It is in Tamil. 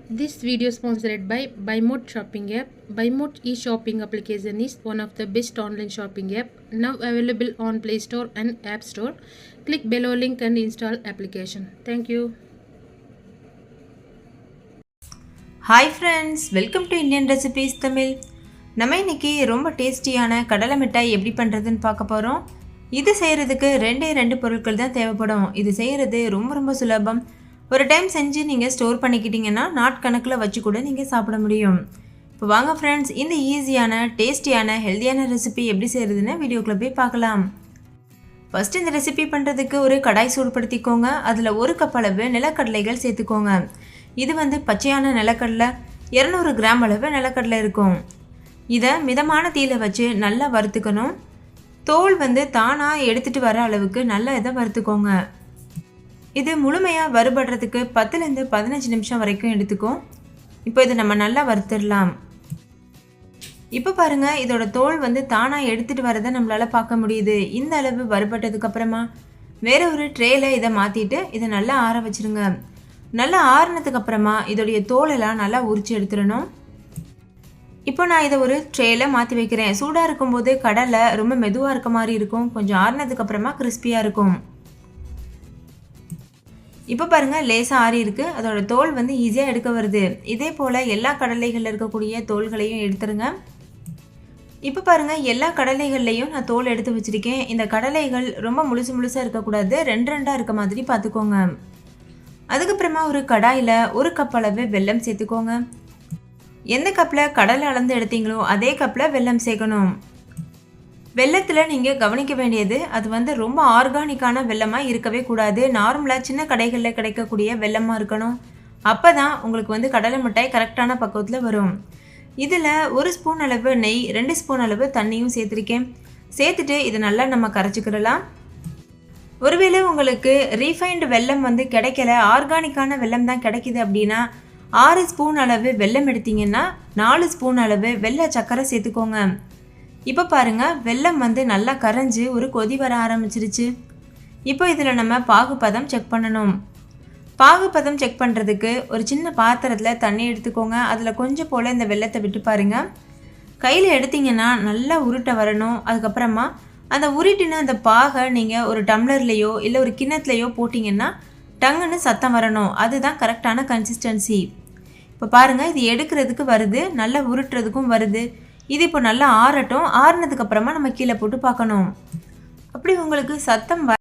This video sponsored by BuyMode shopping app. BuyMode e-shopping application is one of the best online shopping app now available on Play Store and App Store. Click below link and install application. Thank you. Hi friends, welcome to Indian Recipes Tamil. நம்ம இன்னைக்கு ரொம்ப டேஸ்டியான கடலை மிட்டாய் எப்படி பண்றதுன்னு பார்க்க போறோம். இது செய்யறதுக்கு ரெண்டு பொருட்கள் தான் தேவைப்படும். இது செய்யறது ரொம்ப சுலபம். ஒரு டைம் செஞ்சு நீங்கள் ஸ்டோர் பண்ணிக்கிட்டீங்கன்னா நாட்கணக்கில் வச்சு கூட நீங்கள் சாப்பிட முடியும். இப்போ வாங்க ஃப்ரெண்ட்ஸ், இந்த ஈஸியான டேஸ்டியான ஹெல்த்தியான ரெசிபி எப்படி செய்கிறதுன்னு வீடியோக்குள்ளே போய் பார்க்கலாம். ஃபஸ்ட்டு இந்த ரெசிபி பண்ணுறதுக்கு ஒரு கடாய் சூடுபடுத்திக்கோங்க. அதில் 1 கப் அளவு நிலக்கடலைகள் சேர்த்துக்கோங்க. இது பச்சையான நிலக்கடலை 200 கிராம் அளவு நிலக்கடலை இருக்கும். இதை மிதமான தீயில வச்சு நல்லா வறுத்துக்கணும். தோல் தானாக எடுத்துகிட்டு வர அளவுக்கு நல்லா இதை வறுத்துக்கோங்க. இது முழுமையாக வறுபடுறதுக்கு 10லேருந்து 15 நிமிஷம் வரைக்கும் எடுத்துக்கும். இப்போ இதை நம்ம நல்லா வறுத்துடலாம். இப்போ பாருங்கள், இதோட தோல் தானாக எடுத்துகிட்டு வரதை நம்மளால் பார்க்க முடியுது. இந்த அளவு வறுபட்டதுக்கப்புறமா வேற ஒரு ட்ரேயில் இதை மாற்றிட்டு இதை நல்லா ஆற வச்சுருங்க. நல்லா ஆறினதுக்கப்புறமா இதோடைய தோலெல்லாம் நல்லா உரித்து எடுத்துடணும். இப்போ நான் இதை ஒரு ட்ரேயில் மாற்றி வைக்கிறேன். சூடாக இருக்கும்போது கடலை ரொம்ப மெதுவாக இருக்க மாதிரி இருக்கும். கொஞ்சம் ஆறினதுக்கப்புறமா கிறிஸ்பியாக இருக்கும். இப்போ பாருங்கள், லேசாக ஆறி இருக்குது. அதோட தோல் ஈஸியாக எடுக்க வருது. இதே போல் எல்லா கடலைகளில் இருக்கக்கூடிய தோல்களையும் எடுத்துருங்க. இப்போ பாருங்கள், எல்லா கடலைகள்லையும் நான் தோல் எடுத்து வச்சுருக்கேன். இந்த கடலைகள் ரொம்ப முழுசாக இருக்கக்கூடாது, 2 இருக்க மாதிரி பார்த்துக்கோங்க. அதுக்கப்புறமா ஒரு கடாயில் 1 கப் அளவு வெல்லம் சேர்த்துக்கோங்க. எந்த கப்பில் கடலை அளந்து எடுத்தீங்களோ அதே கப்பில் வெல்லம் சேர்க்கணும். வெள்ளத்தில் நீங்கள் கவனிக்க வேண்டியது, அது ரொம்ப ஆர்கானிக்கான வெல்லமாக இருக்கவே கூடாது. நார்மலாக சின்ன கடைகளில் கிடைக்கக்கூடிய வெல்லமாக இருக்கணும். அப்போ தான் உங்களுக்கு கடலை மிட்டாய் கரெக்டான பக்குவத்தில் வரும். இதில் 1 ஸ்பூன் அளவு நெய், 2 ஸ்பூன் அளவு தண்ணியும் சேர்த்துருக்கேன். சேர்த்துட்டு இதை நல்லா நம்ம கரைச்சிக்கிடலாம். ஒருவேளை உங்களுக்கு ரீஃபைன்டு வெல்லம் கிடைக்கல, ஆர்கானிக்கான வெல்லம் தான் கிடைக்கிது அப்படின்னா 6 ஸ்பூன் அளவு வெல்லம் எடுத்தீங்கன்னா 4 ஸ்பூன் அளவு வெள்ளை சர்க்கரை சேர்த்துக்கோங்க. இப்போ பாருங்கள், வெல்லம் நல்லா கரைஞ்சி ஒரு கொதி வர ஆரம்பிச்சிருச்சு. இப்போ இதில் நம்ம பாகுபதம் செக் பண்ணணும். பாகுபதம் செக் பண்ணுறதுக்கு ஒரு சின்ன பாத்திரத்தில் தண்ணி எடுத்துக்கோங்க. அதில் கொஞ்சம் போல் இந்த வெல்லத்தை விட்டு பாருங்கள். கையில் எடுத்திங்கன்னா நல்லா உருட்ட வரணும். அதுக்கப்புறமா அந்த உருட்டின அந்த பாகை நீங்கள் ஒரு டம்ளர்லேயோ இல்லை ஒரு கிண்ணத்துலையோ போட்டிங்கன்னா டங்குன்னு சத்தம் வரணும். அதுதான் கரெக்டான கன்சிஸ்டன்சி. இப்போ பாருங்கள், இது எடுக்கிறதுக்கு வருது, நல்லா உருட்டுறதுக்கும் வருது. இது இப்போ நல்லா ஆறட்டும். ஆறினதுக்கப்புறமா நம்ம கீழே போட்டு பார்க்கணும். அப்படி உங்களுக்கு சத்தம்